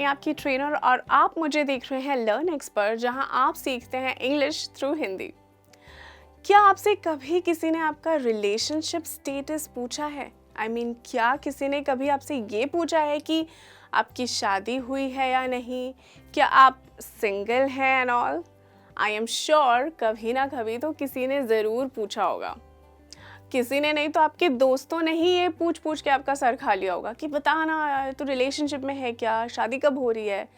आपकी ट्रेनर और आप मुझे देख रहे हैं लर्न एक्सपर्ट, जहां आप सीखते हैं इंग्लिश थ्रू हिंदी। क्या आपसे कभी किसी ने आपका रिलेशनशिप स्टेटस पूछा है? क्या किसी ने कभी आपसे ये पूछा है कि आपकी शादी हुई है या नहीं, क्या आप सिंगल हैं and all? I am sure कभी ना कभी तो किसी ने ज़रूर पूछा होगा। किसी ने नहीं तो आपके दोस्तों ने ही ये पूछ पूछ के आपका सर खा लिया होगा कि बता ना, तो रिलेशनशिप में है क्या, शादी कब हो रही है।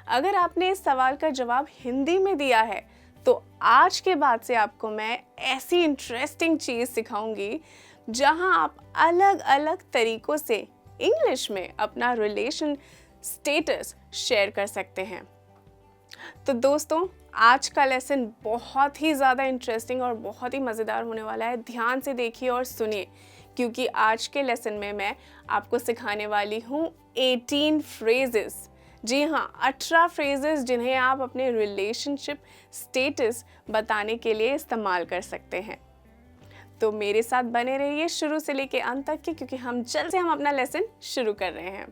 अगर आपने इस सवाल का जवाब हिंदी में दिया है तो आज के बाद से आपको मैं ऐसी इंटरेस्टिंग चीज़ सिखाऊंगी जहां आप अलग अलग तरीक़ों से इंग्लिश में अपना रिलेशन स्टेटस शेयर कर सकते हैं। तो दोस्तों, आज का लेसन बहुत ही ज़्यादा इंटरेस्टिंग और बहुत ही मज़ेदार होने वाला है। ध्यान से देखिए और सुनिए, क्योंकि आज के लेसन में मैं आपको सिखाने वाली हूँ 18 फ्रेजेस। जी हाँ, 18 फ्रेजेस जिन्हें आप अपने रिलेशनशिप स्टेटस बताने के लिए इस्तेमाल कर सकते हैं। तो मेरे साथ बने रहिए शुरू से लेके अंत तक के, क्योंकि जल्द से हम अपना लेसन शुरू कर रहे हैं।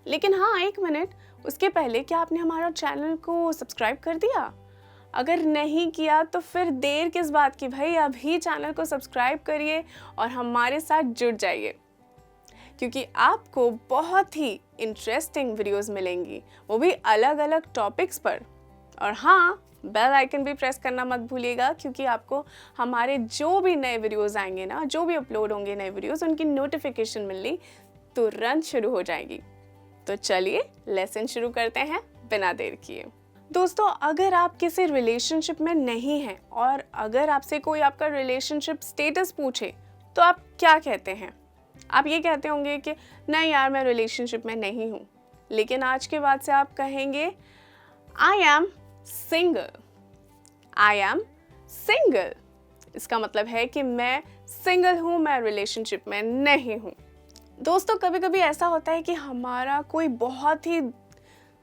लेकिन हाँ, एक मिनट, उसके पहले क्या आपने हमारा चैनल को सब्सक्राइब कर दिया? अगर नहीं किया तो फिर देर किस बात की भाई, अभी चैनल को सब्सक्राइब करिए और हमारे साथ जुड़ जाइए, क्योंकि आपको बहुत ही इंटरेस्टिंग वीडियोस मिलेंगी, वो भी अलग अलग टॉपिक्स पर। और हाँ, बेल आइकन भी प्रेस करना मत भूलिएगा, क्योंकि आपको हमारे जो भी नए वीडियोस आएंगे ना, जो भी अपलोड होंगे नए वीडियोस, उनकी नोटिफिकेशन मिलनी तुरंत शुरू हो जाएगी। तो चलिए लेसन शुरू करते हैं बिना देर किए। दोस्तों, अगर आप किसी रिलेशनशिप में नहीं हैं और अगर आपसे कोई आपका रिलेशनशिप स्टेटस पूछे तो आप क्या कहते हैं? आप ये कहते होंगे कि नहीं यार, मैं रिलेशनशिप में नहीं हूँ। लेकिन आज के बाद से आप कहेंगे I am single. I am single. इसका मतलब है कि मैं सिंगल हूँ, मैं रिलेशनशिप में नहीं हूँ। दोस्तों, कभी कभी ऐसा होता है कि हमारा कोई बहुत ही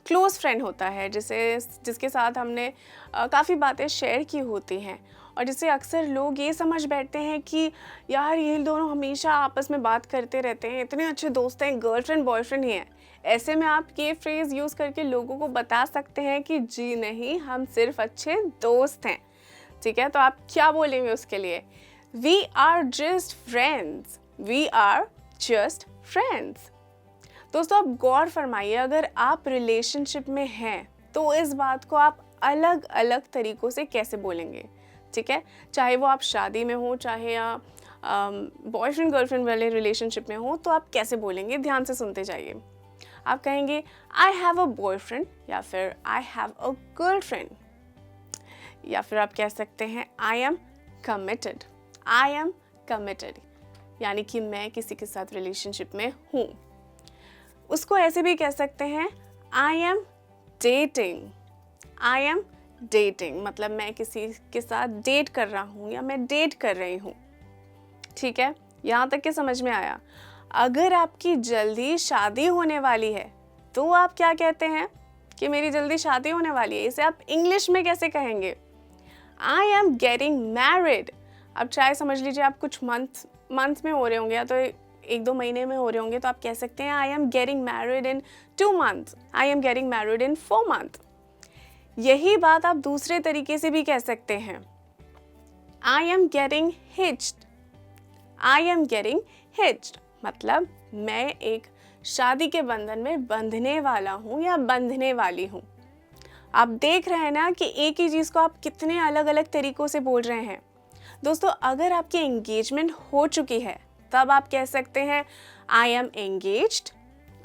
क्लोज़ फ्रेंड होता है, जिसके साथ हमने काफ़ी बातें शेयर की होती हैं, और जिसे अक्सर लोग ये समझ बैठते हैं कि यार ये दोनों हमेशा आपस में बात करते रहते हैं, इतने अच्छे दोस्त हैं, गर्लफ्रेंड बॉयफ्रेंड ही हैं। ऐसे में आप ये फ्रेज़ यूज़ करके लोगों को बता सकते हैं कि जी नहीं, हम सिर्फ अच्छे दोस्त हैं। ठीक है, तो आप क्या बोलेंगे उसके लिए? We are just friends. We are just friends. दोस्तों, आप गौर फरमाइए, अगर आप रिलेशनशिप में हैं तो इस बात को आप अलग अलग तरीक़ों से कैसे बोलेंगे। ठीक है, चाहे वो आप शादी में हो, चाहे आप बॉयफ्रेंड गर्लफ्रेंड वाले रिलेशनशिप में हो, तो आप कैसे बोलेंगे? ध्यान से सुनते जाइए। आप कहेंगे आई हैव अ बॉयफ्रेंड, या फिर आई हैव अ गर्लफ्रेंड, या फिर आप कह सकते हैं I am committed. I am committed यानी कि मैं किसी के साथ रिलेशनशिप में हूँ। उसको ऐसे भी कह सकते हैं I am dating. I am dating मतलब मैं किसी के साथ डेट कर रहा हूँ या मैं डेट कर रही हूँ। ठीक है, यहाँ तक के समझ में आया। अगर आपकी जल्दी शादी होने वाली है तो आप क्या कहते हैं कि मेरी जल्दी शादी होने वाली है? इसे आप इंग्लिश में कैसे कहेंगे? आई एम गेटिंग मैरिड। अब चाहे समझ लीजिए आप कुछ मंथ में हो रहे होंगे, या तो 1-2 महीने में हो रहे होंगे, तो आप कह सकते हैं I am getting married in 2 months। I am getting married in 4 months। यही बात आप दूसरे तरीके से भी कह सकते हैं। I am getting hitched. I am getting hitched मतलब मैं एक शादी के बंधन में बंधने वाला हूँ या बंधने वाली हूँ। आप देख रहे हैं ना कि एक ही चीज़ को आप कितने अलग अलग तरीक़ों से बोल रहे हैं। दोस्तों, अगर आपकी एंगेजमेंट हो चुकी है तब आप कह सकते हैं I M engaged.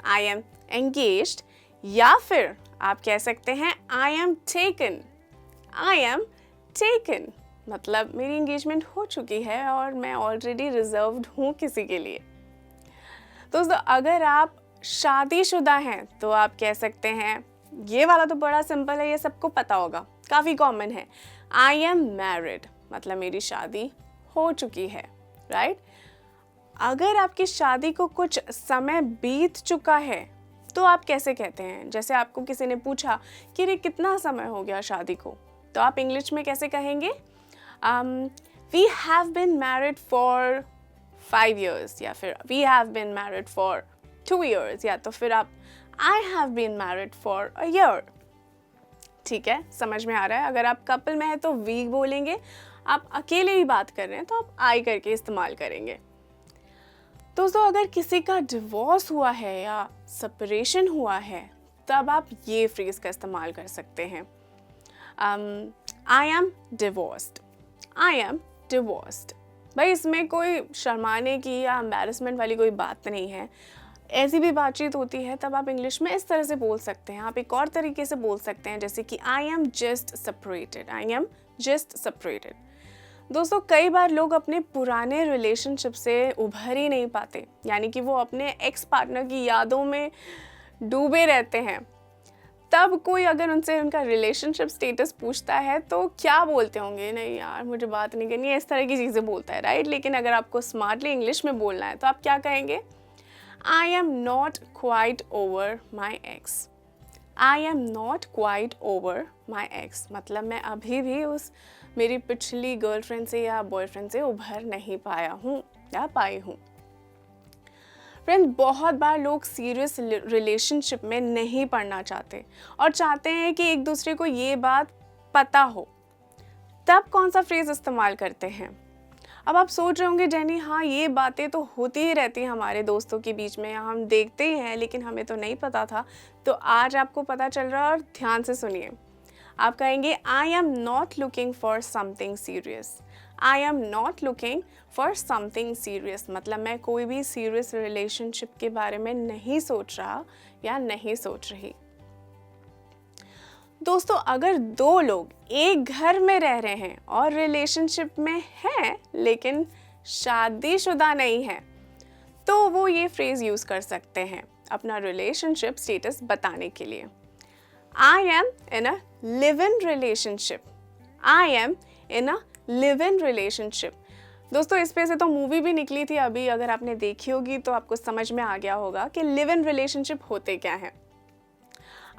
I am engaged, या फिर आप कह सकते हैं I am taken. I am taken मतलब मेरी एंगेजमेंट हो चुकी है और मैं ऑलरेडी रिजर्व्ड हूँ किसी के लिए। दोस्तों, अगर आप शादीशुदा हैं तो आप कह सकते हैं, ये वाला तो बड़ा सिंपल है, ये सबको पता होगा, काफ़ी कॉमन है। आई एम मैरिड मतलब मेरी शादी हो चुकी है, राइट? अगर आपकी शादी को कुछ समय बीत चुका है तो आप कैसे कहते हैं? जैसे आपको किसी ने पूछा कि रे कितना समय हो गया शादी को, तो आप इंग्लिश में कैसे कहेंगे? We have been married for 5 years, या फिर we have been married for 2 years, या तो फिर आप I have been married for a year. ठीक है, समझ में आ रहा है? अगर आप कपल में है तो वी बोलेंगे, आप अकेले ही बात कर रहे हैं तो आप आई करके इस्तेमाल करेंगे। दोस्तों, अगर किसी का डिवोर्स हुआ है या सेपरेशन हुआ है तब आप ये फ्रेज का इस्तेमाल कर सकते हैं। I M divorced, I am divorced. भाई इसमें कोई शर्माने की या एम्बैरसमेंट वाली कोई बात नहीं है। ऐसी भी बातचीत होती है तब आप इंग्लिश में इस तरह से बोल सकते हैं। आप एक और तरीके से बोल सकते हैं, जैसे कि I am just separated, I am just separated. दोस्तों, कई बार लोग अपने पुराने रिलेशनशिप से उभर ही नहीं पाते, यानी कि वो अपने एक्स पार्टनर की यादों में डूबे रहते हैं। तब कोई अगर उनसे उनका रिलेशनशिप स्टेटस पूछता है तो क्या बोलते होंगे? नहीं यार, मुझे बात नहीं करनी है, इस तरह की चीज़ें बोलता है, राइट? लेकिन अगर आपको स्मार्टली इंग्लिश में बोलना है तो आप क्या कहेंगे? I am not quite over my ex. I am not quite over my ex. मतलब मैं अभी भी उस मेरी पिछली गर्लफ्रेंड से या बॉयफ्रेंड से उभर नहीं पाया हूँ या पाई हूँ। फ्रेंड, बहुत बार लोग सीरियस रिलेशनशिप में नहीं पड़ना चाहते और चाहते हैं कि एक दूसरे को ये बात पता हो। तब कौन सा फ्रेज इस्तेमाल करते हैं? अब आप सोच रहे होंगे, जेनी हाँ ये बातें तो होती ही रहती हैं हमारे दोस्तों के बीच में, हम देखते ही हैं, लेकिन हमें तो नहीं पता था। तो आज आपको पता चल रहा है और ध्यान से सुनिए। आप कहेंगे I am not looking for something serious. I am not looking for something serious मतलब मैं कोई भी सीरियस रिलेशनशिप के बारे में नहीं सोच रहा या नहीं सोच रही। दोस्तों, अगर दो लोग एक घर में रह रहे हैं और रिलेशनशिप में हैं लेकिन शादीशुदा नहीं है तो वो ये फ्रेज यूज कर सकते हैं अपना रिलेशनशिप स्टेटस बताने के लिए। I am in a live in relationship. I am in a live in relationship. दोस्तों, इस पे से तो मूवी भी निकली थी अभी, अगर आपने देखी होगी तो आपको समझ में आ गया होगा कि लिव इन रिलेशनशिप होते क्या है।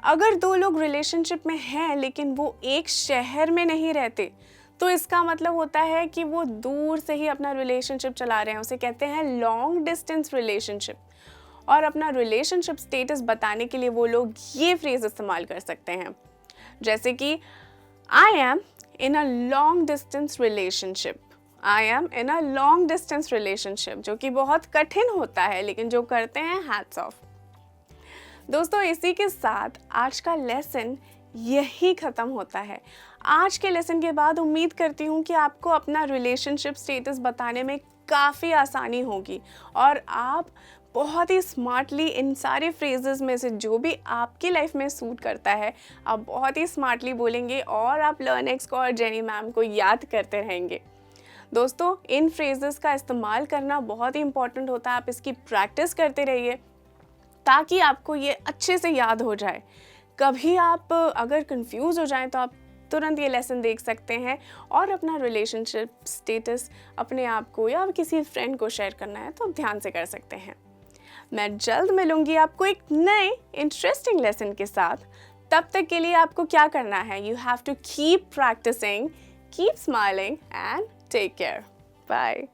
अगर दो लोग रिलेशनशिप में हैं लेकिन वो एक शहर में नहीं रहते तो इसका मतलब होता है कि वो दूर से ही अपना रिलेशनशिप चला रहे हैं। उसे कहते हैं लॉन्ग डिस्टेंस रिलेशनशिप। और अपना रिलेशनशिप स्टेटस बताने के लिए वो लोग ये फ्रेज इस्तेमाल कर सकते हैं, जैसे कि I am in a long distance relationship. I am in a long distance relationship, जो कि बहुत कठिन होता है लेकिन जो करते हैं हैट्स ऑफ। दोस्तों, इसी के साथ आज का लेसन यही ख़त्म होता है। आज के लेसन के बाद उम्मीद करती हूँ कि आपको अपना रिलेशनशिप स्टेटस बताने में काफ़ी आसानी होगी और आप बहुत ही स्मार्टली इन सारे फ्रेजेस में से जो भी आपकी लाइफ में सूट करता है आप बहुत ही स्मार्टली बोलेंगे और आप लर्नेक्स को और जेनी मैम को याद करते रहेंगे। दोस्तों, इन फ्रेजेस का इस्तेमाल करना बहुत ही इंपॉर्टेंट होता है। आप इसकी प्रैक्टिस करते रहिए ताकि आपको ये अच्छे से याद हो जाए। कभी आप अगर कंफ्यूज हो जाएं तो आप तुरंत ये लेसन देख सकते हैं और अपना रिलेशनशिप स्टेटस अपने आप को या किसी फ्रेंड को शेयर करना है तो आप ध्यान से कर सकते हैं। मैं जल्द मिलूंगी आपको एक नए इंटरेस्टिंग लेसन के साथ। तब तक के लिए आपको क्या करना है? You have to keep practising, keep smiling and take care. Bye.